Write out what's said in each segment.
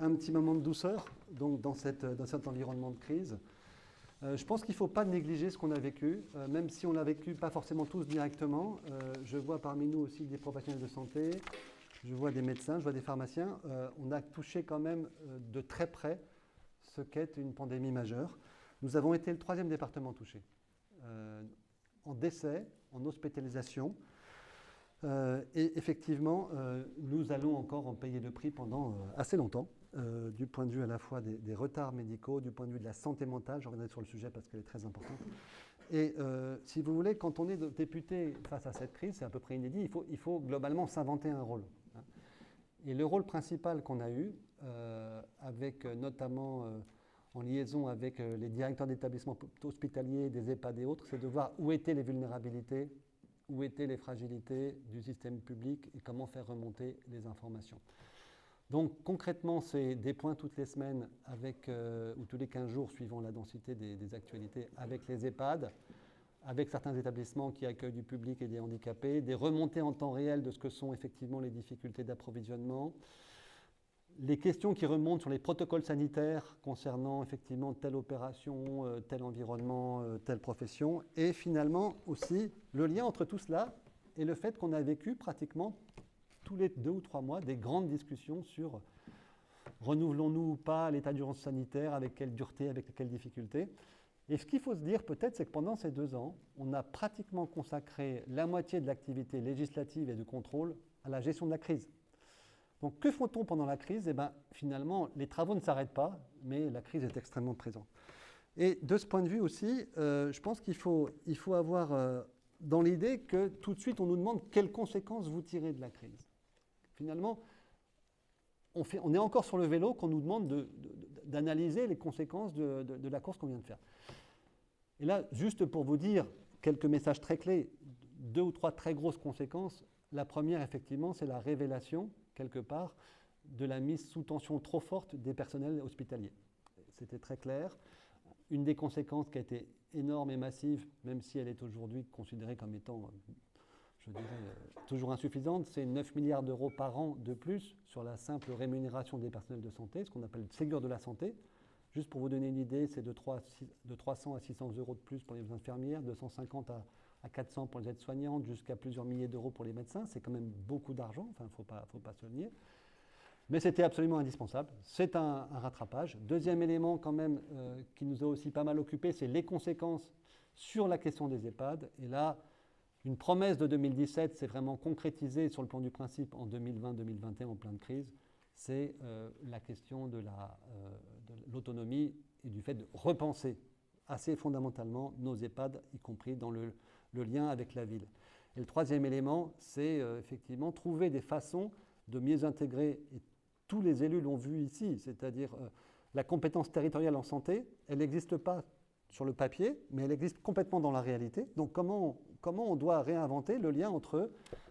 un petit moment de douceur donc dans cet environnement de crise. Je pense qu'il ne faut pas négliger ce qu'on a vécu, même si on l'a vécu pas forcément tous directement. Je vois parmi nous aussi des professionnels de santé, je vois des médecins, je vois des pharmaciens. On a touché quand même de très près ce qu'est une pandémie majeure. Nous avons été le 3e département touché, en décès, en hospitalisation. Et effectivement, nous allons encore en payer le prix pendant assez longtemps, du point de vue à la fois des retards médicaux, du point de vue de la santé mentale. Je reviendrai sur le sujet parce qu'elle est très importante. Et si vous voulez, quand on est député face à cette crise, c'est à peu près inédit, il faut globalement s'inventer un rôle. Hein. Et le rôle principal qu'on a eu, avec notamment en liaison avec les directeurs d'établissements hospitaliers, des EHPAD et autres, c'est de voir où étaient les vulnérabilités, où étaient les fragilités du système public et comment faire remonter les informations. Donc concrètement, c'est des points toutes les semaines avec, ou tous les 15 jours suivant la densité des actualités avec les EHPAD, avec certains établissements qui accueillent du public et des handicapés, des remontées en temps réel de ce que sont effectivement les difficultés d'approvisionnement, les questions qui remontent sur les protocoles sanitaires concernant effectivement telle opération, tel environnement, telle profession, et finalement aussi le lien entre tout cela et le fait qu'on a vécu pratiquement tous les 2 ou 3 mois des grandes discussions sur renouvelons-nous ou pas l'état d'urgence sanitaire, avec quelle dureté, avec quelle difficulté. Et ce qu'il faut se dire peut-être, c'est que pendant ces 2 ans, on a pratiquement consacré la moitié de l'activité législative et de contrôle à la gestion de la crise. Donc que font-on pendant la crise? Eh bien, finalement, les travaux ne s'arrêtent pas, mais la crise est extrêmement présente. Et de ce point de vue aussi, je pense qu'il faut avoir dans l'idée que tout de suite, on nous demande quelles conséquences vous tirez de la crise. Finalement, on est encore sur le vélo qu'on nous demande d'analyser les conséquences de la course qu'on vient de faire. Et là, juste pour vous dire quelques messages très clés, 2 ou 3 très grosses conséquences. La première, effectivement, c'est la révélation, quelque part, de la mise sous tension trop forte des personnels hospitaliers. C'était très clair. Une des conséquences qui a été énorme et massive, même si elle est aujourd'hui considérée comme étant, je dirais, toujours insuffisante, c'est 9 milliards d'euros par an de plus sur la simple rémunération des personnels de santé, ce qu'on appelle le Ségur de la santé. Juste pour vous donner une idée, c'est de 300 à 600 euros de plus pour les infirmières, 250 à 400 pour les aides-soignantes, jusqu'à plusieurs milliers d'euros pour les médecins. C'est quand même beaucoup d'argent, enfin, il ne faut pas se le nier. Mais c'était absolument indispensable. C'est un rattrapage. Deuxième élément quand même qui nous a aussi pas mal occupé, c'est les conséquences sur la question des EHPAD. Et là, une promesse de 2017 s'est vraiment concrétisée sur le plan du principe en 2020-2021 en pleine crise. C'est la question de l'autonomie et du fait de repenser assez fondamentalement nos EHPAD, y compris dans le lien avec la ville. Et le troisième élément, c'est effectivement trouver des façons de mieux intégrer, et tous les élus l'ont vu ici, c'est-à-dire la compétence territoriale en santé, elle n'existe pas sur le papier, mais elle existe complètement dans la réalité. Donc comment on doit réinventer le lien entre,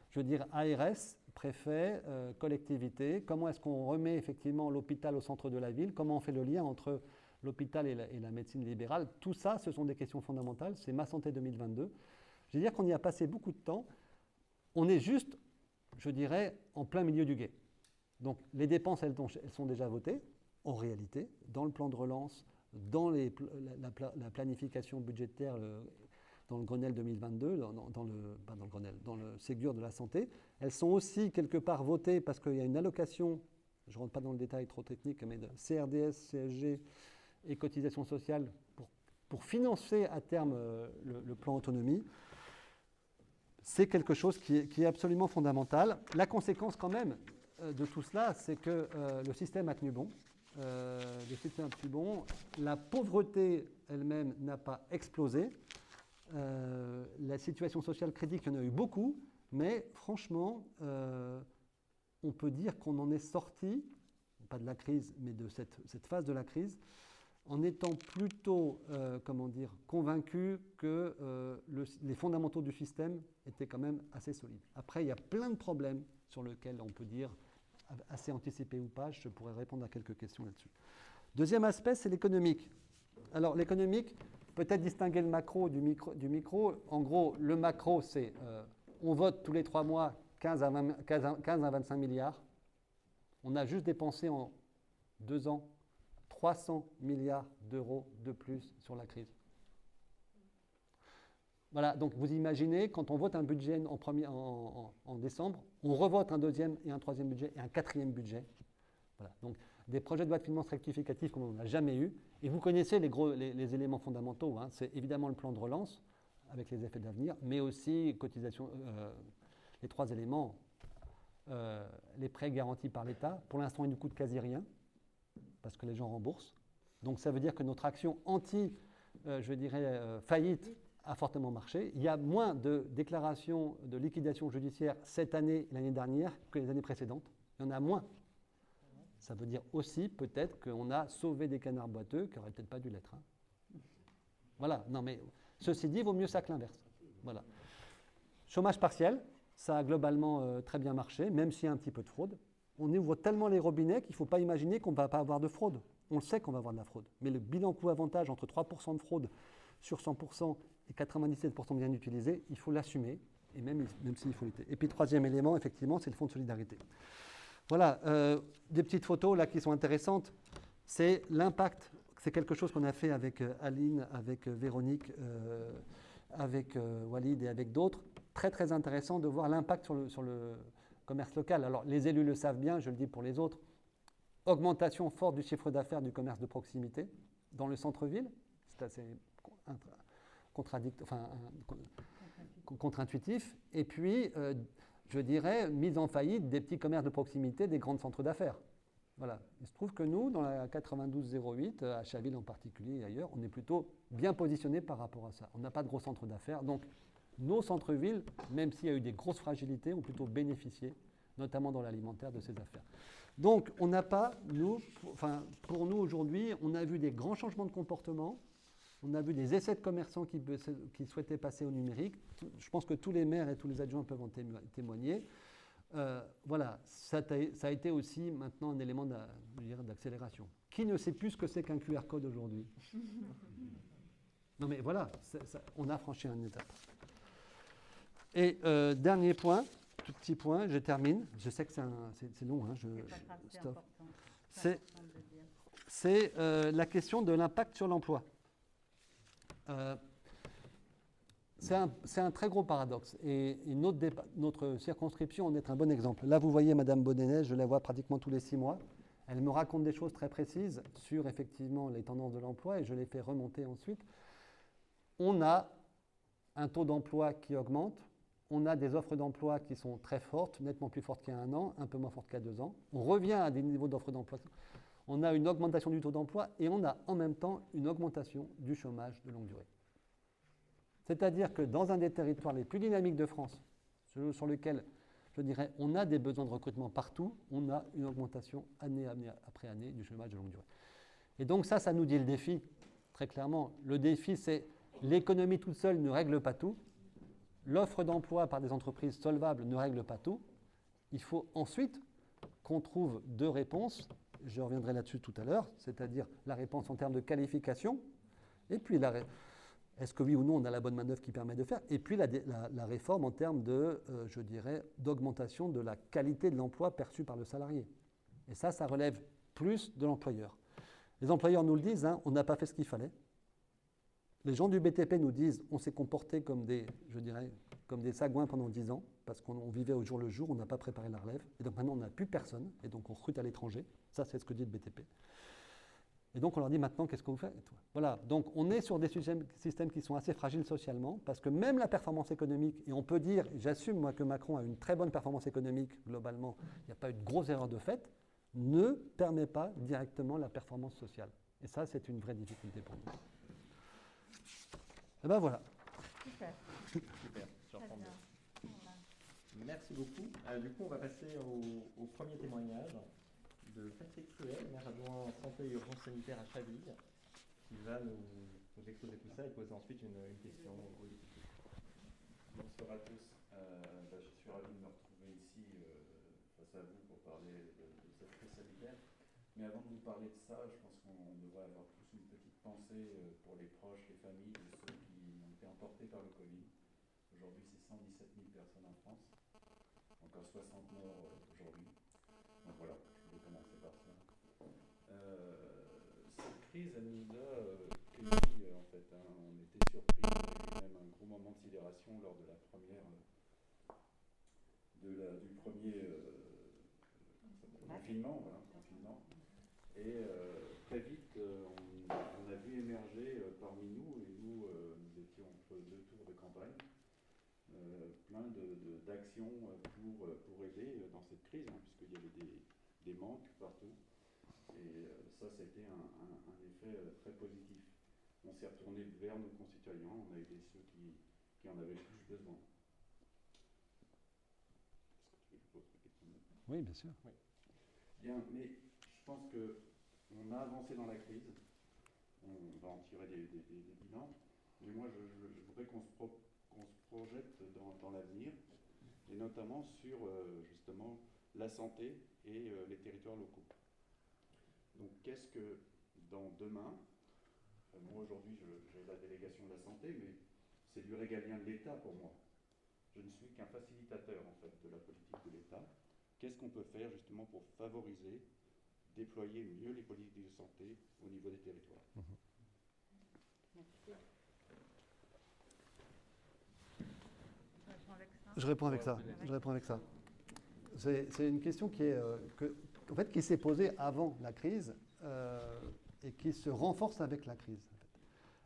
je veux dire, ARS, préfet, collectivité, comment est-ce qu'on remet effectivement l'hôpital au centre de la ville, comment on fait le lien entre l'hôpital et la médecine libérale. Tout ça, ce sont des questions fondamentales, c'est Ma Santé 2022. Je veux dire qu'on y a passé beaucoup de temps. On est juste, je dirais, en plein milieu du gué. Donc les dépenses, elles sont déjà votées, en réalité, dans le plan de relance, dans la planification budgétaire, dans le Grenelle 2022, dans le Ségur de la santé. Elles sont aussi quelque part votées parce qu'il y a une allocation, je ne rentre pas dans le détail trop technique, mais de CRDS, CSG et cotisations sociales pour financer à terme le plan autonomie. C'est quelque chose qui est absolument fondamental. La conséquence quand même de tout cela, c'est que le système a tenu bon. La pauvreté elle-même n'a pas explosé. La situation sociale critique, il y en a eu beaucoup, mais franchement, on peut dire qu'on en est sorti, pas de la crise, mais de cette phase de la crise, en étant plutôt, convaincu que les fondamentaux du système étaient quand même assez solides. Après, il y a plein de problèmes sur lesquels on peut dire assez anticipés ou pas. Je pourrais répondre à quelques questions là-dessus. Deuxième aspect, c'est l'économique. Alors, l'économique, peut-être distinguer le macro du micro. En gros, le macro, c'est on vote tous les 3 mois 15 à 25 milliards. On a juste dépensé en 2 ans, 300 milliards d'euros de plus sur la crise. Voilà, donc vous imaginez, quand on vote un budget en décembre, on revote un deuxième et un troisième budget et un quatrième budget. Voilà, donc des projets de loi de finances rectificatifs comme on n'a jamais eu. Et vous connaissez les éléments fondamentaux. Hein. C'est évidemment le plan de relance avec les effets d'avenir, mais aussi cotisation, les 3 éléments, les prêts garantis par l'État. Pour l'instant, ils ne coûtent quasi rien parce que les gens remboursent. Donc ça veut dire que notre action faillite a fortement marché. Il y a moins de déclarations de liquidation judiciaire cette année et l'année dernière que les années précédentes. Il y en a moins. Ça veut dire aussi peut-être qu'on a sauvé des canards boiteux qui n'auraient peut-être pas dû l'être. Hein. Voilà, non mais ceci dit, il vaut mieux ça que l'inverse. Voilà. Chômage partiel, ça a globalement très bien marché, même s'il y a un petit peu de fraude. On ouvre tellement les robinets qu'il ne faut pas imaginer qu'on ne va pas avoir de fraude. On le sait qu'on va avoir de la fraude. Mais le bilan coût-avantage entre 3% de fraude sur 100% et 97% bien utilisé, il faut l'assumer, et même s'il faut l'été. Et puis, troisième élément, effectivement, c'est le fonds de solidarité. Voilà, des petites photos là qui sont intéressantes. C'est l'impact, c'est quelque chose qu'on a fait avec Aline, avec Véronique, avec Walid et avec d'autres. Très, très intéressant de voir l'impact sur le commerce local. Alors, les élus le savent bien, je le dis pour les autres. Augmentation forte du chiffre d'affaires du commerce de proximité dans le centre-ville. C'est assez contre-intuitif. Et puis, je dirais, mise en faillite des petits commerces de proximité des grands centres d'affaires. Voilà. Il se trouve que nous, dans la 9208, à Chaville en particulier et ailleurs, on est plutôt bien positionné par rapport à ça. On n'a pas de gros centres d'affaires. Donc, nos centres-villes, même s'il y a eu des grosses fragilités, ont plutôt bénéficié, notamment dans l'alimentaire, de ces affaires. Donc, on n'a pas, pour nous aujourd'hui, on a vu des grands changements de comportement. On a vu des essais de commerçants qui souhaitaient passer au numérique. Je pense que tous les maires et tous les adjoints peuvent en témoigner. Voilà, ça a été aussi maintenant un élément d'accélération. Qui ne sait plus ce que c'est qu'un QR code aujourd'hui? Non mais voilà, on a franchi une étape. Et dernier point, tout petit point, je termine. Je sais que c'est long, hein, c'est la question de l'impact sur l'emploi. C'est un très gros paradoxe et notre circonscription en est un bon exemple. Là, vous voyez Madame Bonnet, je la vois pratiquement tous les 6 mois. Elle me raconte des choses très précises sur effectivement les tendances de l'emploi et je les fais remonter ensuite. On a un taux d'emploi qui augmente, on a des offres d'emploi qui sont très fortes, nettement plus fortes qu'il y a 1 an, un peu moins fortes qu'il y a 2 ans. On revient à des niveaux d'offres d'emploi. On a une augmentation du taux d'emploi et on a en même temps une augmentation du chômage de longue durée. C'est-à-dire que dans un des territoires les plus dynamiques de France, sur lequel, je dirais, on a des besoins de recrutement partout, on a une augmentation année après année du chômage de longue durée. Et donc ça nous dit le défi, très clairement. Le défi, c'est l'économie toute seule ne règle pas tout. L'offre d'emploi par des entreprises solvables ne règle pas tout. Il faut ensuite qu'on trouve 2 réponses. Je reviendrai là-dessus tout à l'heure, c'est-à-dire la réponse en termes de qualification, et puis est-ce que oui ou non on a la bonne manœuvre qui permet de faire, et puis la réforme en termes de, je dirais, d'augmentation de la qualité de l'emploi perçu par le salarié. Et ça relève plus de l'employeur. Les employeurs nous le disent, hein, on n'a pas fait ce qu'il fallait. Les gens du BTP nous disent, on s'est comporté comme des sagouins pendant 10 ans, parce qu'on vivait au jour le jour, on n'a pas préparé la relève, et donc maintenant on n'a plus personne, et donc on recrute à l'étranger. Ça, c'est ce que dit le BTP. Et donc on leur dit maintenant, qu'est-ce que vous faites? Voilà, donc on est sur des systèmes qui sont assez fragiles socialement, parce que même la performance économique, et on peut dire, j'assume moi que Macron a une très bonne performance économique globalement, il n'y a pas eu de grosse erreur de fait, ne permet pas directement la performance sociale. Et ça, c'est une vraie difficulté pour nous. Et ben voilà. Super. Super, je reprends bien. Merci beaucoup. Du coup, on va passer au premier témoignage de Patrick Cruel, maire adjoint santé et urgence sanitaire à Chaville, qui va nous exposer tout ça et poser ensuite une question aux députés. Bonsoir à tous. Je suis ravi de me retrouver ici face à vous pour parler de cette crise sanitaire. Mais avant de vous parler de ça, je pense qu'on devrait avoir tous une petite pensée pour les proches, les familles de ceux qui ont été emportés par le Covid. Aujourd'hui, c'est 117 000 personnes en France, encore 60 morts aujourd'hui. Donc voilà, je voulais commencer par ça. crise, elle nous a cueillis, en fait. Hein. On était surpris, on a eu même un gros moment de sidération lors de la première, du premier confinement, voilà, confinement. Et très vite, on a vu émerger parmi nous, et nous, nous étions entre deux tours de campagne, plein d'actions pour aider dans cette crise, hein, puisqu'il y avait des manques partout. Et ça a été un effet très positif. On s'est retourné vers nos concitoyens, on a aidé ceux qui en avaient le plus besoin. Est-ce que tu veux poser la question? Oui, bien sûr. Oui. Bien, mais je pense qu'on a avancé dans la crise, on va en tirer des bilans, mais moi je voudrais qu'on se projette dans l'avenir, et notamment sur justement la santé et les territoires locaux. Donc qu'est-ce que dans demain, moi aujourd'hui j'ai la délégation de la santé, mais c'est du régalien de l'État pour moi. Je ne suis qu'un facilitateur en fait de la politique de l'État. Qu'est-ce qu'on peut faire justement pour favoriser, déployer mieux les politiques de santé au niveau des territoires? Merci. Je réponds avec ça. Je réponds avec ça. C'est une question qui est en fait, qui s'est posée avant la crise et qui se renforce avec la crise. En fait.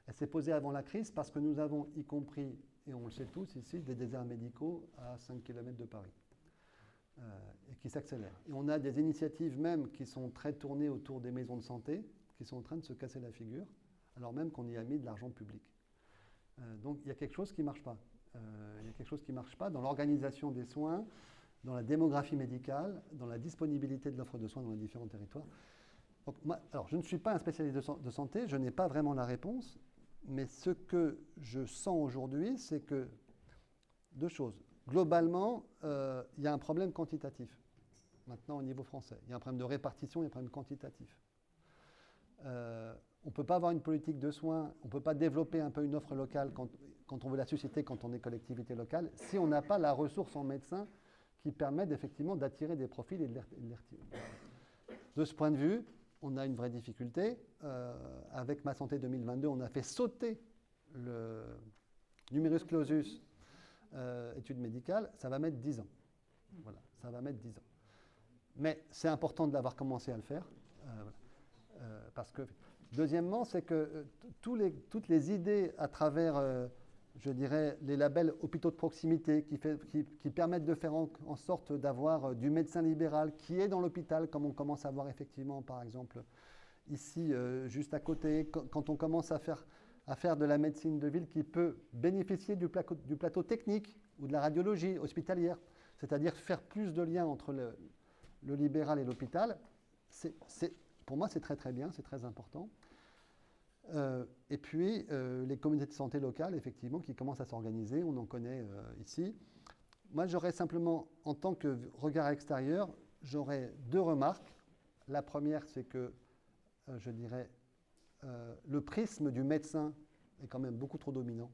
Elle s'est posée avant la crise parce que nous avons, y compris, et on le sait tous ici, des déserts médicaux à 5 km de Paris et qui s'accélèrent. Et on a des initiatives même qui sont très tournées autour des maisons de santé qui sont en train de se casser la figure alors même qu'on y a mis de l'argent public. Donc il y a quelque chose qui ne marche pas. Il y a quelque chose qui ne marche pas dans l'organisation des soins, dans la démographie médicale, dans la disponibilité de l'offre de soins dans les différents territoires. Donc, alors, je ne suis pas un spécialiste de santé, je n'ai pas vraiment la réponse, mais ce que je sens aujourd'hui, c'est que deux choses. Globalement, il y a un problème quantitatif, maintenant au niveau français. Il y a un problème de répartition et un problème quantitatif. On ne peut pas avoir une politique de soins, on ne peut pas développer un peu une offre locale quand on veut la susciter, quand on est collectivité locale, si on n'a pas la ressource en médecins qui permettent effectivement d'attirer des profils et de les retirer. De ce point de vue, on a une vraie difficulté. Avec Ma Santé 2022, on a fait sauter le numerus clausus études médicales. Ça va mettre 10 ans. Voilà, ça va mettre 10 ans. Mais c'est important de l'avoir commencé à le faire. Parce que, deuxièmement, c'est que toutes les idées à travers, je dirais, les labels hôpitaux de proximité qui permettent de faire en sorte d'avoir du médecin libéral qui est dans l'hôpital, comme on commence à voir effectivement, par exemple, ici, juste à côté, quand on commence à faire de la médecine de ville qui peut bénéficier du plateau technique ou de la radiologie hospitalière, c'est-à-dire faire plus de liens entre le libéral et l'hôpital, pour moi, c'est très très bien, c'est très important. Et puis, les communautés de santé locales, effectivement, qui commencent à s'organiser, on en connaît ici. Moi, j'aurais simplement, en tant que regard extérieur, j'aurais deux remarques. La première, c'est que, je dirais, le prisme du médecin est quand même beaucoup trop dominant,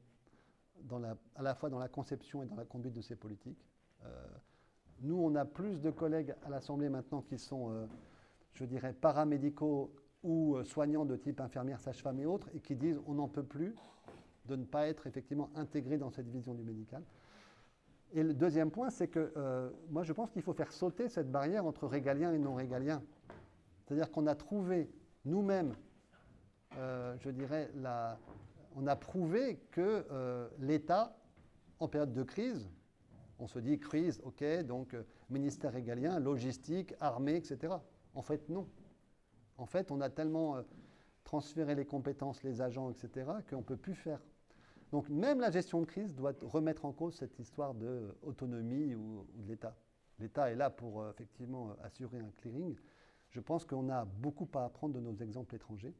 à la fois dans la conception et dans la conduite de ces politiques. Nous, on a plus de collègues à l'Assemblée maintenant qui sont, je dirais, paramédicaux ou soignants de type infirmière, sage-femme et autres, et qui disent on n'en peut plus de ne pas être effectivement intégrés dans cette vision du médical. Et le deuxième point, c'est que moi je pense qu'il faut faire sauter cette barrière entre régalien et non régalien. C'est-à-dire qu'on a trouvé nous-mêmes, je dirais, on a prouvé que l'État, en période de crise, on se dit crise, ok, donc ministère régalien, logistique, armée, etc. En fait, non. En fait, on a tellement transféré les compétences, les agents, etc., qu'on ne peut plus faire. Donc, même la gestion de crise doit remettre en cause cette histoire d'autonomie ou de l'État. L'État est là pour, effectivement, assurer un clearing. Je pense qu'on a beaucoup à apprendre de nos exemples étrangers.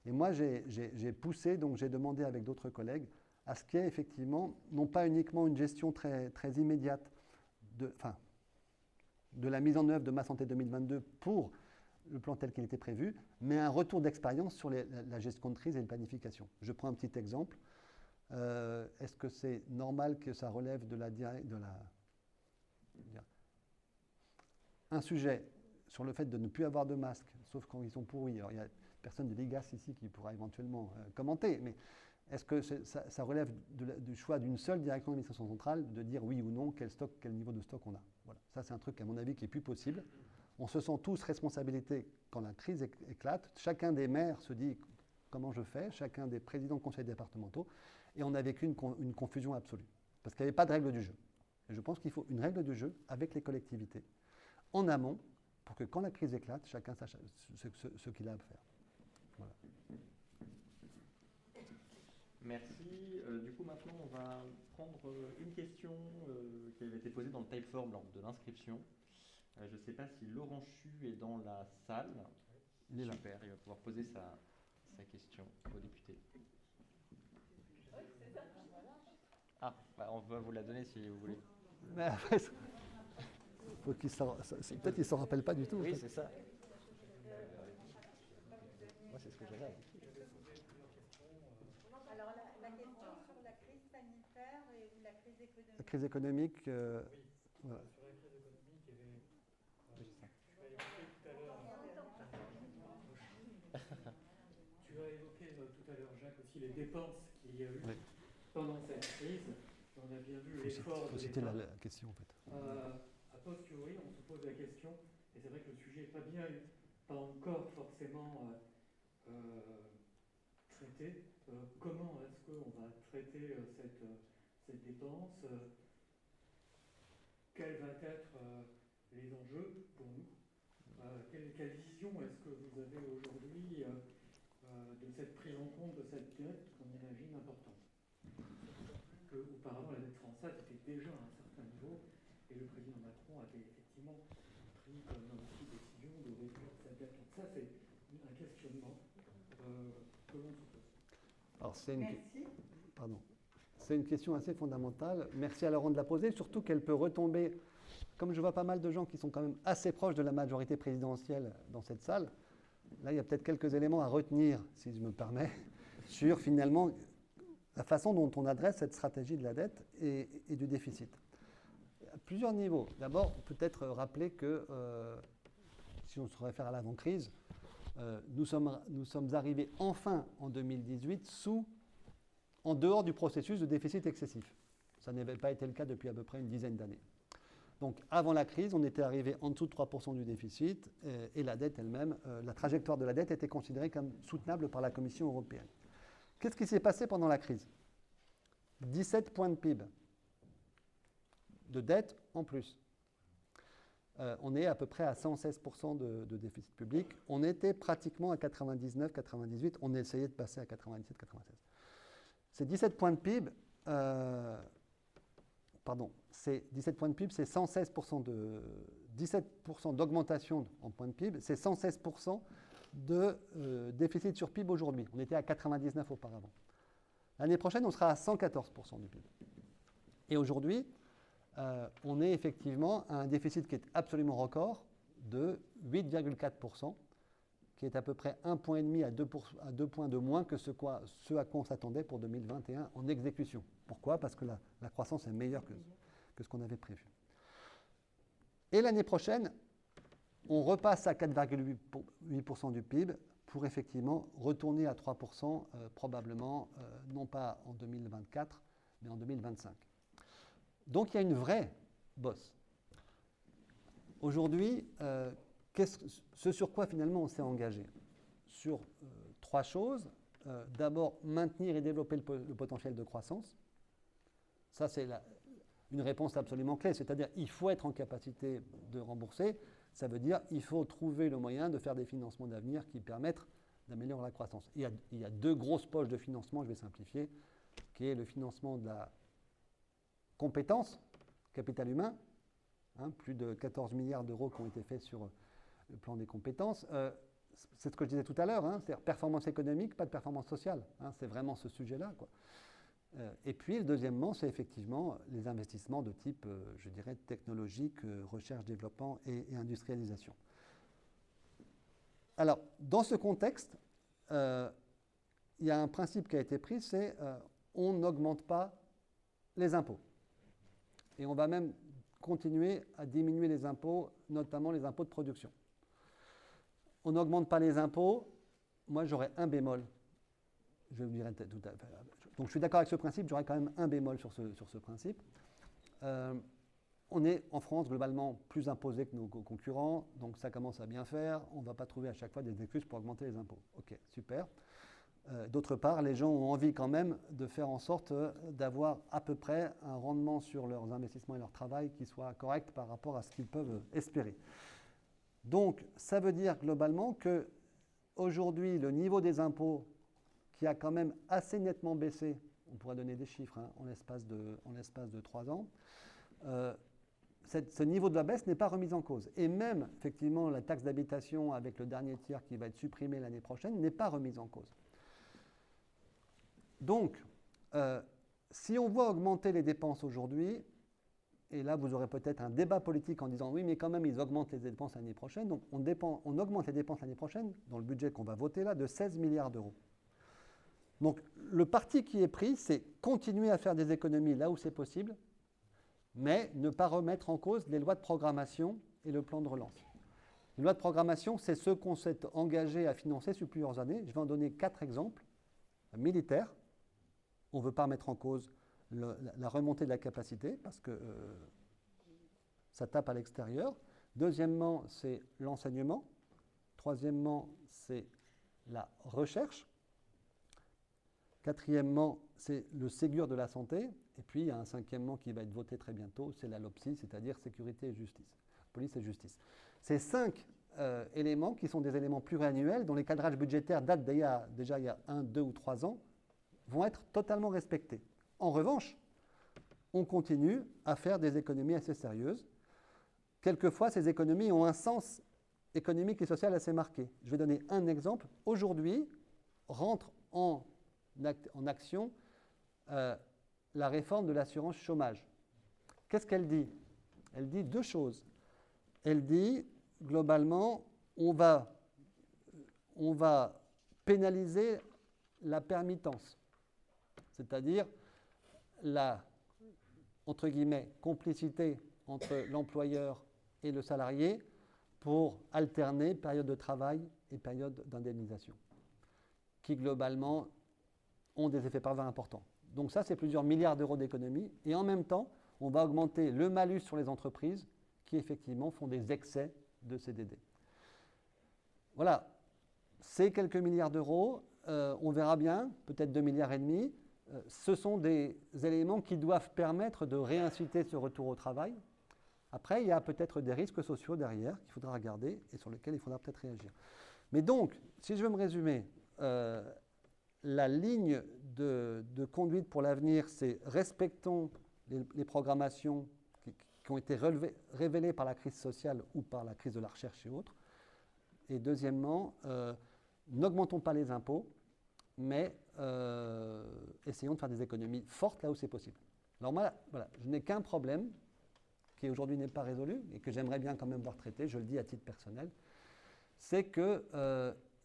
Et moi, j'ai poussé, donc j'ai demandé avec d'autres collègues, à ce qu'il y ait effectivement, non pas uniquement une gestion très, très immédiate de la mise en œuvre de Ma Santé 2022 pour le plan tel qu'il était prévu, mais un retour d'expérience sur la gestion de crise et la planification. Je prends un petit exemple. Est-ce que c'est normal que ça relève un sujet sur le fait de ne plus avoir de masques, sauf quand ils sont pourris. Alors, il y a personne de l'IGAS ici qui pourra éventuellement commenter, mais est-ce que ça relève du choix d'une seule direction d'administration centrale de dire oui ou non quel niveau de stock on a? Voilà. Ça, c'est un truc, à mon avis, qui n'est plus possible. On se sent tous responsabilités quand la crise éclate. Chacun des maires se dit comment je fais, chacun des présidents de conseils départementaux, et on a vécu une confusion absolue, parce qu'il n'y avait pas de règle du jeu. Et je pense qu'il faut une règle du jeu avec les collectivités, en amont, pour que quand la crise éclate, chacun sache ce qu'il a à faire. Voilà. Merci. Du coup, maintenant, on va prendre une question qui avait été posée dans le typeform lors de l'inscription. Je ne sais pas si Laurent Chu est dans la salle. Il est là. Super, il va pouvoir poser sa question au député. Ah, bah on va vous la donner si vous voulez. Mais après, peut-être qu'il ne s'en rappelle pas du tout. Oui, en fait. c'est ça. Moi, c'est ce que j'avais. Alors, la question sur la crise sanitaire et la crise économique. La crise économique, Oui, voilà. sur la crise économique, il y avait, Oui, c'est ça. tu as évoqué tout à l'heure, Jacques, aussi les dépenses qu'il y a eu Oui. pendant cette crise. On a bien vu l'effort Il faut de citer l'État. la question, en fait. A posteriori, on se pose la question, et c'est vrai que le sujet n'est pas encore forcément traité. Comment est-ce qu'on va traiter cette dépense? Quels vont être les enjeux pour nous? Quelle vision est-ce que vous avez aujourd'hui de cette prise en compte de cette dette qu'on imagine importante? Auparavant, la dette française était déjà à un certain niveau, et le président Macron avait effectivement pris comme aussi décision de réduire cette dette. Donc ça, c'est un questionnement. Comment on se pose? Alors, Merci. Pardon. C'est une question assez fondamentale. Merci à Laurent de la poser, surtout qu'elle peut retomber, comme je vois pas mal de gens qui sont quand même assez proches de la majorité présidentielle dans cette salle, là il y a peut-être quelques éléments à retenir, si je me permets, sur finalement la façon dont on adresse cette stratégie de la dette et du déficit. À plusieurs niveaux. D'abord, peut-être rappeler que, si on se réfère à l'avant-crise, nous sommes arrivés enfin en 2018 en dehors du processus de déficit excessif. Ça n'avait pas été le cas depuis à peu près une dizaine d'années. Donc avant la crise, on était arrivé en dessous de 3% du déficit et la dette elle-même, la trajectoire de la dette était considérée comme soutenable par la Commission européenne. Qu'est-ce qui s'est passé pendant la crise? 17 points de PIB de dette en plus. On est à peu près à 116% de déficit public. On était pratiquement à 99, 98. On essayait de passer à 97, 96. Ces 17 points de PIB, c'est 17 points de PIB, c'est 17% d'augmentation en points de PIB, c'est 116% de déficit sur PIB aujourd'hui. On était à 99 auparavant. L'année prochaine, on sera à 114% du PIB. Et aujourd'hui, on est effectivement à un déficit qui est absolument record de 8,4%, qui est à peu près 1,5 point à 2 points de moins que ce à quoi on s'attendait pour 2021 en exécution. Pourquoi? Parce que la croissance est meilleure que ce qu'on avait prévu. Et l'année prochaine, on repasse à 4,8% du PIB pour effectivement retourner à 3% probablement, non pas en 2024, mais en 2025. Donc il y a une vraie bosse. Aujourd'hui, ce sur quoi finalement on s'est engagé? Sur 3 choses. D'abord, maintenir et développer le potentiel de croissance. Ça, c'est une réponse absolument clé. C'est-à-dire il faut être en capacité de rembourser. Ça veut dire qu'il faut trouver le moyen de faire des financements d'avenir qui permettent d'améliorer la croissance. Il y a 2 grosses poches de financement, je vais simplifier, qui est le financement de la compétence, capital humain, plus de 14 milliards d'euros qui ont été faits sur le plan des compétences. C'est ce que je disais tout à l'heure, c'est-à-dire performance économique, pas de performance sociale. C'est vraiment ce sujet-là, quoi. Et puis, deuxièmement, c'est effectivement les investissements de type, je dirais, technologique, recherche, développement et industrialisation. Alors, dans ce contexte, il y a un principe qui a été pris, c'est on n'augmente pas les impôts. Et on va même continuer à diminuer les impôts, notamment les impôts de production. on n'augmente pas les impôts, moi j'aurais un bémol. Je vous dirai tout à fait. Donc je suis d'accord avec ce principe, j'aurais quand même un bémol sur ce principe. On est en France globalement plus imposé que nos concurrents, donc ça commence à bien faire. On ne va pas trouver à chaque fois des excuses pour augmenter les impôts. Ok, super. D'autre part, les gens ont envie quand même de faire en sorte d'avoir à peu près un rendement sur leurs investissements et leur travail qui soit correct par rapport à ce qu'ils peuvent espérer. Donc, ça veut dire globalement que aujourd'hui, le niveau des impôts qui a quand même assez nettement baissé, on pourrait donner des chiffres en l'espace de 3 ans, ce niveau de la baisse n'est pas remis en cause. Et même, effectivement, la taxe d'habitation avec le dernier tiers qui va être supprimé l'année prochaine n'est pas remise en cause. Donc, si on voit augmenter les dépenses aujourd'hui, et là vous aurez peut-être un débat politique en disant oui, mais quand même ils augmentent les dépenses l'année prochaine, donc on augmente les dépenses l'année prochaine, dans le budget qu'on va voter là, de 16 milliards d'euros. Donc le parti qui est pris, c'est continuer à faire des économies là où c'est possible, mais ne pas remettre en cause les lois de programmation et le plan de relance. Les lois de programmation, c'est ce qu'on s'est engagé à financer sur plusieurs années. Je vais en donner 4 exemples. Militaire, on ne veut pas mettre en cause la remontée de la capacité parce que ça tape à l'extérieur. Deuxièmement, c'est l'enseignement. Troisièmement, c'est la recherche. Quatrièmement, c'est le Ségur de la santé. Et puis, il y a un cinquièmement qui va être voté très bientôt, c'est la LOPSI, c'est-à-dire sécurité et justice. Police et justice. Ces 5 éléments qui sont des éléments pluriannuels dont les cadrages budgétaires datent déjà il y a 1, 2 ou 3 ans vont être totalement respectés. En revanche, on continue à faire des économies assez sérieuses. Quelquefois, ces économies ont un sens économique et social assez marqué. Je vais donner un exemple. Aujourd'hui, rentre en action la réforme de l'assurance chômage. Qu'est-ce qu'elle dit? Elle dit 2 choses. Elle dit, globalement, on va pénaliser la permittence, c'est-à-dire la, entre guillemets, complicité entre l'employeur et le salarié pour alterner période de travail et période d'indemnisation, qui globalement ont des effets pervers importants. Donc ça, c'est plusieurs milliards d'euros d'économies, et en même temps, on va augmenter le malus sur les entreprises qui effectivement font des excès de CDD. Voilà, c'est quelques milliards d'euros, on verra bien, peut-être 2,5 milliards. Ce sont des éléments qui doivent permettre de réinciter ce retour au travail. Après, il y a peut-être des risques sociaux derrière qu'il faudra regarder et sur lesquels il faudra peut-être réagir. Mais donc, si je veux me résumer, la ligne de conduite pour l'avenir, c'est respectons les programmations qui ont été révélées par la crise sociale ou par la crise de la recherche et autres. Et deuxièmement, n'augmentons pas les impôts, mais essayons de faire des économies fortes là où c'est possible. Alors moi, voilà, je n'ai qu'un problème qui aujourd'hui n'est pas résolu et que j'aimerais bien quand même voir traité, je le dis à titre personnel, c'est qu'il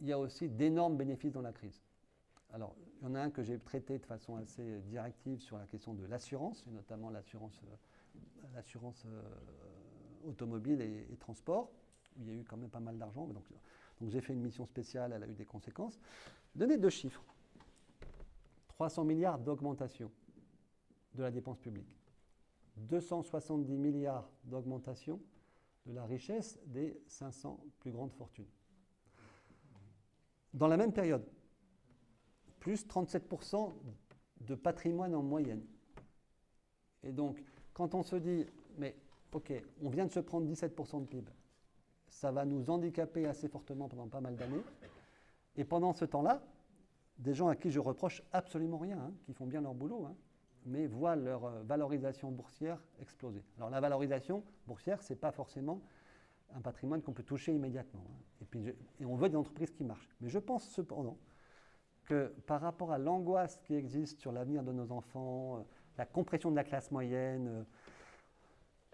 y a aussi d'énormes bénéfices dans la crise. Alors, il y en a un que j'ai traité de façon assez directive sur la question de l'assurance, et notamment l'assurance automobile et transport, où il y a eu quand même pas mal d'argent. Donc j'ai fait une mission spéciale, elle a eu des conséquences. Je vais donner 2 chiffres. 300 milliards d'augmentation de la dépense publique. 270 milliards d'augmentation de la richesse des 500 plus grandes fortunes. Dans la même période, plus 37% de patrimoine en moyenne. Et donc, quand on se dit, mais ok, on vient de se prendre 17% de PIB, ça va nous handicaper assez fortement pendant pas mal d'années. Et pendant ce temps-là, des gens à qui je reproche absolument rien, qui font bien leur boulot, mais voient leur valorisation boursière exploser. Alors la valorisation boursière, ce n'est pas forcément un patrimoine qu'on peut toucher immédiatement. Et on veut des entreprises qui marchent. Mais je pense cependant que par rapport à l'angoisse qui existe sur l'avenir de nos enfants, la compression de la classe moyenne,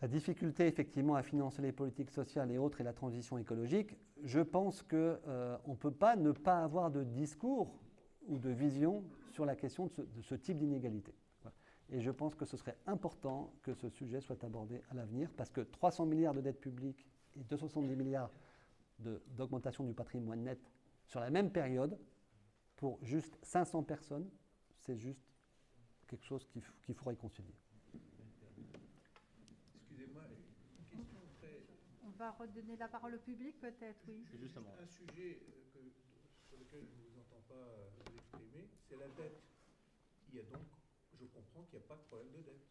la difficulté effectivement à financer les politiques sociales et autres et la transition écologique, je pense qu'on ne peut pas ne pas avoir de discours ou de vision sur la question de ce type d'inégalité. Voilà. Et je pense que ce serait important que ce sujet soit abordé à l'avenir parce que 300 milliards de dettes publiques et 270 milliards d'augmentation du patrimoine net sur la même période pour juste 500 personnes, c'est juste quelque chose qu'il faut réconcilier. Excusez-moi, une question très... On va redonner la parole au public peut-être, oui. Justement. Un sujet sur lequel je ne vous entends pas vous exprimer, c'est la dette. Il y a donc, je comprends qu'il n'y a pas de problème de dette.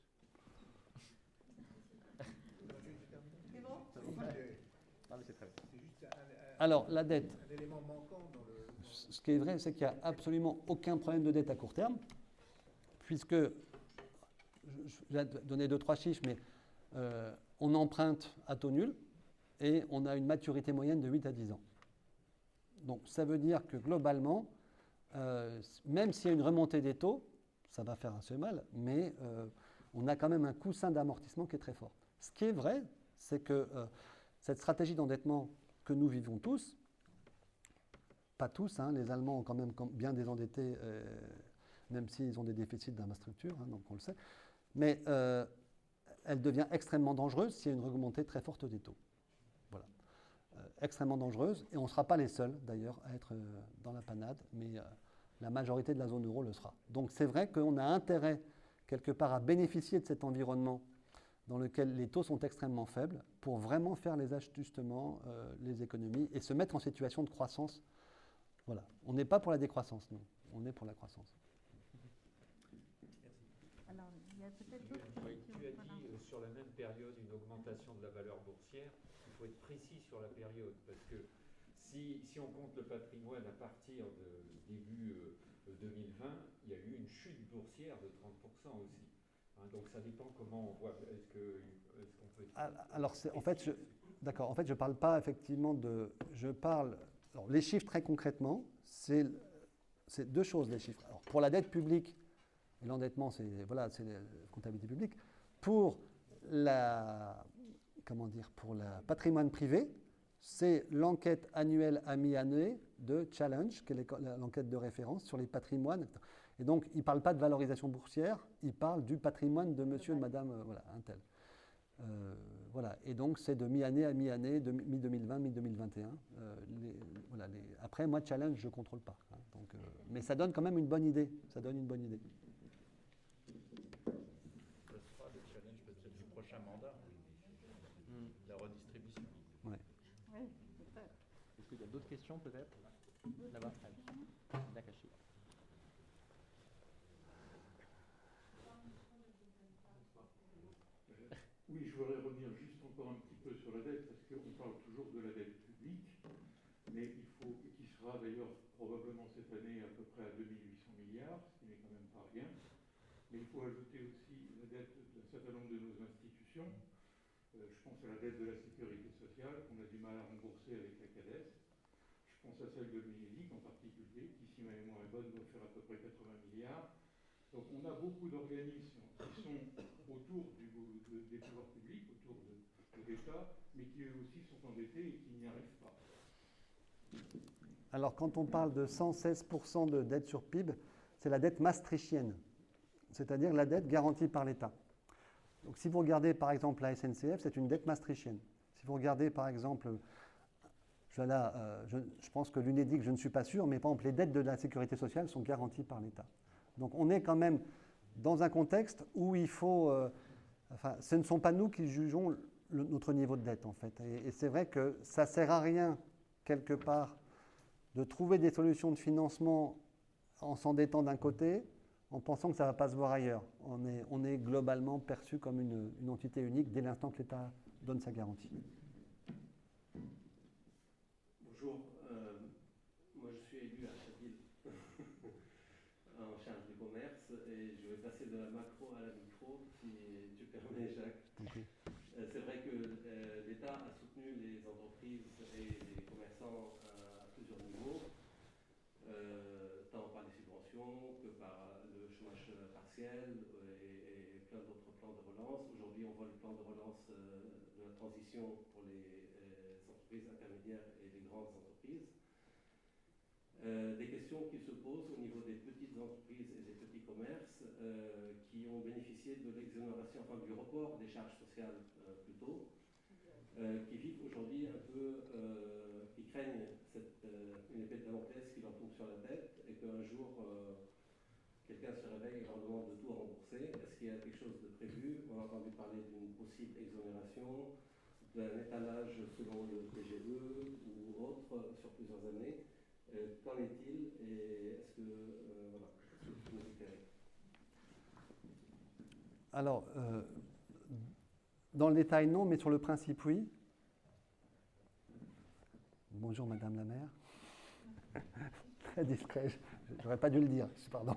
C'est bon? Ah, mais c'est très bien. C'est juste Alors, la dette, un élément manquant dans le... ce qui est vrai, c'est qu'il n'y a absolument aucun problème de dette à court terme, puisque, je vais donner 2-3 chiffres, mais on emprunte à taux nul et on a une maturité moyenne de 8 à 10 ans. Donc, ça veut dire que globalement, même s'il y a une remontée des taux, ça va faire un peu mal, mais on a quand même un coussin d'amortissement qui est très fort. Ce qui est vrai, c'est que cette stratégie d'endettement que nous vivons tous, pas tous, hein, les Allemands ont quand même bien désendettés, même s'ils ont des déficits d'infrastructure, hein, donc on le sait, mais elle devient extrêmement dangereuse s'il y a une remontée très forte des taux. Voilà. Extrêmement dangereuse, et on ne sera pas les seuls d'ailleurs à être dans la panade, mais la majorité de la zone euro le sera. Donc c'est vrai qu'on a intérêt quelque part à bénéficier de cet environnement dans lequel les taux sont extrêmement faibles pour vraiment faire les ajustements, les économies et se mettre en situation de croissance. Voilà. On n'est pas pour la décroissance, non. On est pour la croissance. Alors, il y a peut-être d'autres Oui, questions. tu as Voilà. dit sur la même période une augmentation de la valeur boursière. Il faut être précis sur la période parce que si on compte le patrimoine à partir de début 2020, il y a eu une chute boursière de 30% aussi. Hein, donc ça dépend comment on voit. Est-ce qu'on peut être Alors, en fait, d'accord. En fait, je ne parle pas effectivement de. Je parle. Alors, les chiffres très concrètement, c'est deux choses les chiffres. Alors, pour la dette publique, et l'endettement, c'est la comptabilité publique. Pour pour la patrimoine privé, c'est l'enquête annuelle à mi-année de Challenge, qui est l'enquête de référence sur les patrimoines. Et donc, il ne parle pas de valorisation boursière, il parle du patrimoine de monsieur et de madame, un tel. Voilà. Et donc, c'est de mi-année à mi-année, de mi-2020, mi-2021. Après, moi, Challenge, je ne contrôle pas. Hein, donc, mais ça donne quand même une bonne idée. Ça donne une bonne idée. Ce sera le challenge peut-être du prochain mandat, la redistribution. Ouais. Oui, peut-être. Est-ce qu'il y a d'autres questions peut-être? Là-bas, Nakashi. Oui, je voudrais revenir juste encore un petit peu sur la dette, parce qu'on parle toujours de la dette publique, mais il faut, qui sera d'ailleurs probablement cette année à peu près à 2800 milliards, ce qui n'est quand même pas rien. Mais il faut ajouter aussi la dette d'un certain nombre de nos institutions. Je pense à la dette de la sécurité sociale, qu'on a du mal à rembourser avec la CADES. Je pense à celle de l'UNEDIC en particulier, qui, si ma mémoire est bonne, doit faire à peu près 80 milliards. Donc on a beaucoup d'organismes qui sont autour des pouvoirs publics, autour de l'État, mais qui eux aussi sont endettés et qui n'y arrivent pas. Alors, quand on parle de 116% de dette sur PIB, c'est la dette maastrichtienne, c'est-à-dire la dette garantie par l'État. Donc, si vous regardez par exemple la SNCF, c'est une dette maastrichtienne. Si vous regardez par exemple, je pense que l'UNEDIC, je ne suis pas sûr, mais par exemple les dettes de la sécurité sociale sont garanties par l'État. Donc on est quand même dans un contexte où il faut... ce ne sont pas nous qui jugeons notre niveau de dette en fait. Et c'est vrai que ça ne sert à rien quelque part de trouver des solutions de financement en s'endettant d'un côté, en pensant que ça ne va pas se voir ailleurs. On est globalement perçu comme une entité unique dès l'instant que l'État donne sa garantie. Bonjour, moi je suis élu à Châtillon en charge du commerce et je vais passer de la macro à la micro, si tu permets Jacques. Okay. C'est vrai que l'État a soutenu les entreprises et les commerçants à plusieurs niveaux, tant par les subventions que par le chômage partiel et plein d'autres plans de relance. Aujourd'hui, on voit le plan de relance de la transition pour les entreprises intermédiaires et les grandes entreprises. Des questions qui se posent au niveau des petites entreprises et des petits commerces qui ont bénéficié de l'exonération, enfin du report des charges sociales plutôt, qui vivent aujourd'hui un peu qui craignent une épée de Damoclès qui leur tombe sur la tête et qu'un jour quelqu'un se réveille et leur demande de tout rembourser. Est-ce qu'il y a quelque chose de prévu? On a entendu parler d'une possible exonération, d'un étalage selon le PGE ou autre sur plusieurs années. Qu'en est-il et est-ce que tu peux nous éclairer? Alors, dans le détail, non, mais sur le principe, oui. Bonjour, Madame la maire. Très discret, j'aurais pas dû le dire, pardon.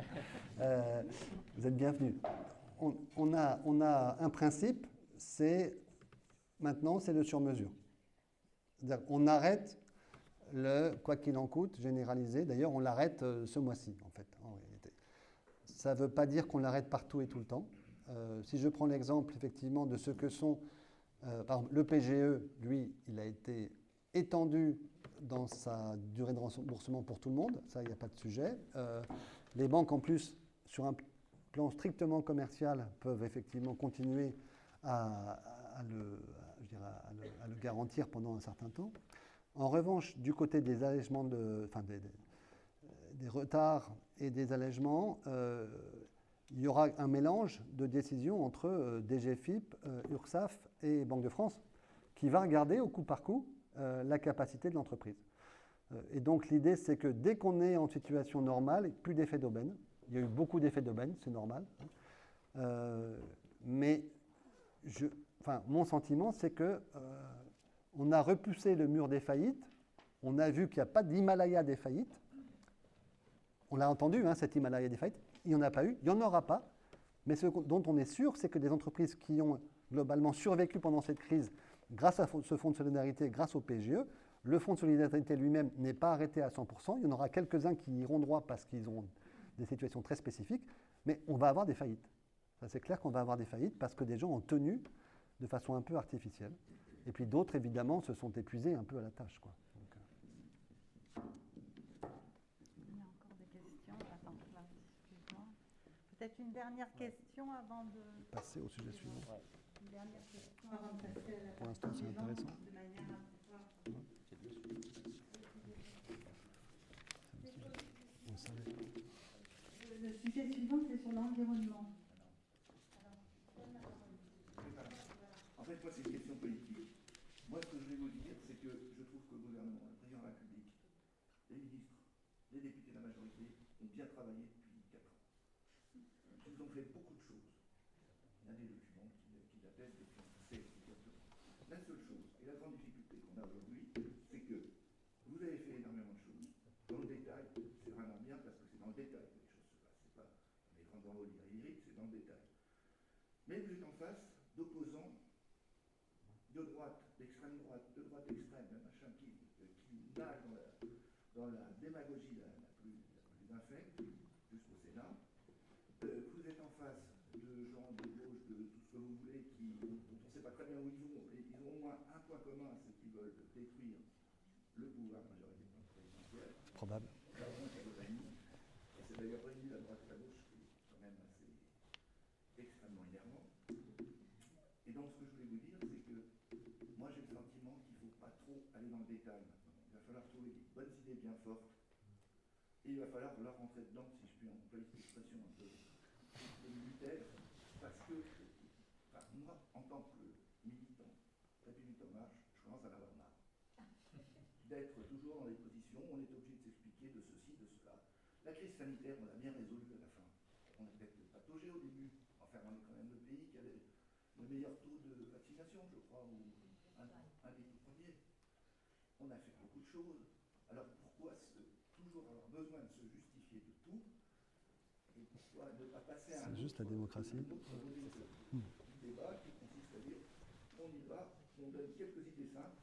Vous êtes bienvenue. On a un principe, maintenant, c'est le sur-mesure. C'est-à-dire, on arrête le quoi qu'il en coûte généralisé. D'ailleurs, on l'arrête ce mois-ci, en fait, en réalité. Ça ne veut pas dire qu'on l'arrête partout et tout le temps. Si je prends l'exemple, effectivement, de ce que sont... par exemple, le PGE, lui, il a été étendu dans sa durée de remboursement pour tout le monde. Ça, il n'y a pas de sujet. Les banques, en plus, sur un plan strictement commercial, peuvent effectivement continuer à le garantir pendant un certain temps. En revanche, du côté des allègements, des retards et des allègements, il y aura un mélange de décisions entre DGFiP, URSSAF et Banque de France qui va regarder au coup par coup la capacité de l'entreprise. Et donc l'idée, c'est que dès qu'on est en situation normale, plus d'effet d'aubaine. Il y a eu beaucoup d'effets d'aubaine, c'est normal. Mais mon sentiment, c'est que on a repoussé le mur des faillites. On a vu qu'il n'y a pas d'Himalaya des faillites. On l'a entendu, cet Himalaya des faillites. Il n'y en a pas eu, il n'y en aura pas. Mais ce dont on est sûr, c'est que des entreprises qui ont globalement survécu pendant cette crise, grâce à ce fonds de solidarité, grâce au PGE, le fonds de solidarité lui-même n'est pas arrêté à 100%. Il y en aura quelques-uns qui iront droit parce qu'ils ont des situations très spécifiques. Mais on va avoir des faillites. Ça, c'est clair qu'on va avoir des faillites parce que des gens ont tenu de façon un peu artificielle. Et puis d'autres, évidemment, se sont épuisés un peu à la tâche, quoi. Il y a encore des questions. Attends, excuse-moi. Peut-être une dernière question avant de passer au sujet suivant. Une dernière question avant de passer à la Pour l'instant, c'est intéressant. de manière à pouvoir... Le sujet suivant, c'est sur l'environnement. En fait, moi, c'est une question politique. Moi, ce que je vais vous dire, c'est que je trouve que le gouvernement, le président de la République, les ministres, les députés de la majorité ont bien travaillé depuis 4 ans. Ils ont fait beaucoup de choses. Il y a des documents qui l'attestent et puis on sait exactement. La seule chose, et la grande difficulté qu'on a aujourd'hui, c'est que vous avez fait énormément de choses. Dans le détail, c'est vraiment bien parce que c'est dans le détail que les choses se passent. C'est pas on est dans l'eau lyrique, c'est dans le détail. Mais vous êtes en face d'opposants de droite, d'extrême droite, de droite extrême, machin, qui nagent dans la démagogie la plus infecte, jusqu'au Sénat. Vous êtes en face de gens de gauche, de tout ce que vous voulez, dont on ne sait pas très bien où ils vont, et ils ont au moins un point commun, c'est qu'ils veulent détruire le pouvoir majoritaire présidentiel. Probable. Et c'est d'ailleurs réuni la droite et la gauche, qui est quand même assez extrêmement énervant. Et donc ce que je voulais vous dire, c'est que moi j'ai le sentiment qu'il ne faut pas trop aller dans le détail maintenant. Il va falloir trouver des bonnes idées bien fortes. Et il va falloir rentrer dedans, si je puis employer cette expression un peu militaire, parce que moi, en tant que militant République en marche, je commence à en avoir marre. D'être toujours dans les positions où on est obligé de s'expliquer de ceci, de cela. La crise sanitaire, on l'a bien résolue à la fin. On a peut-être pataugé au début, enfin on est quand même le pays qui a le meilleur taux de vaccination, je crois, ou un des tout premiers. On a fait beaucoup de choses. Alors pourquoi toujours avoir besoin de se justifier de tout et pourquoi ne pas passer à un c'est juste la démocratie. Débat qui consiste à dire on y va, on donne quelques idées simples,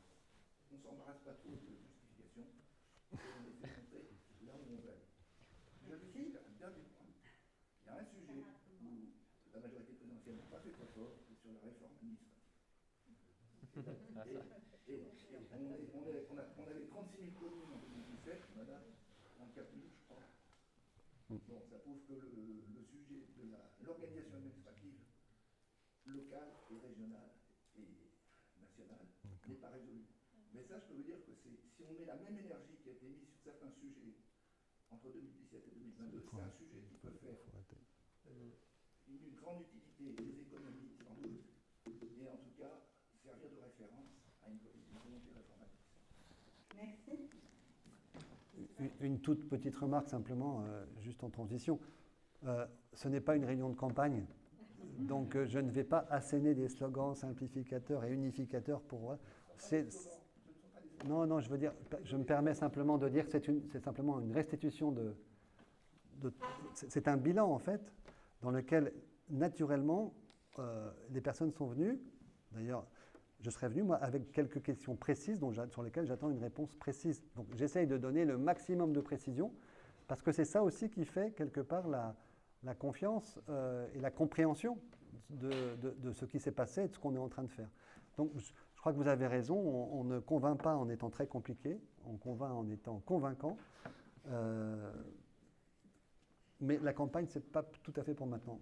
on ne s'embarrasse pas trop de justification et on essaie de montrer là où on va. J'ajouterai un dernier point. Il y a un sujet où la majorité présidentielle n'a pas fait très fort, c'est sur la réforme administrative. On avait 36 000 communes en 2017, on en a 34 000, je crois. Bon, ça prouve que le sujet de l'organisation administrative locale et régionale et nationale n'est pas résolu. Mais ça, je peux vous dire que si si on met la même énergie qui a été mise sur certains sujets entre 2017 et 2022, c'est un sujet qui peut faire une grande utilité, des économies sans doute, et en tout cas servir de référence à une volonté réformatrice. Merci. Une toute petite remarque simplement, juste en transition. Ce n'est pas une réunion de campagne, donc je ne vais pas asséner des slogans simplificateurs et unificateurs pour... Non, je veux dire, je me permets simplement de dire que c'est simplement une restitution c'est un bilan en fait, dans lequel naturellement les personnes sont venues. D'ailleurs, je serais venu moi avec quelques questions précises sur lesquelles j'attends une réponse précise. Donc j'essaye de donner le maximum de précision parce que c'est ça aussi qui fait quelque part la confiance et la compréhension de ce qui s'est passé et de ce qu'on est en train de faire. Donc je crois que vous avez raison, on ne convainc pas en étant très compliqué, on convainc en étant convaincant. Mais la campagne, ce n'est pas tout à fait pour maintenant.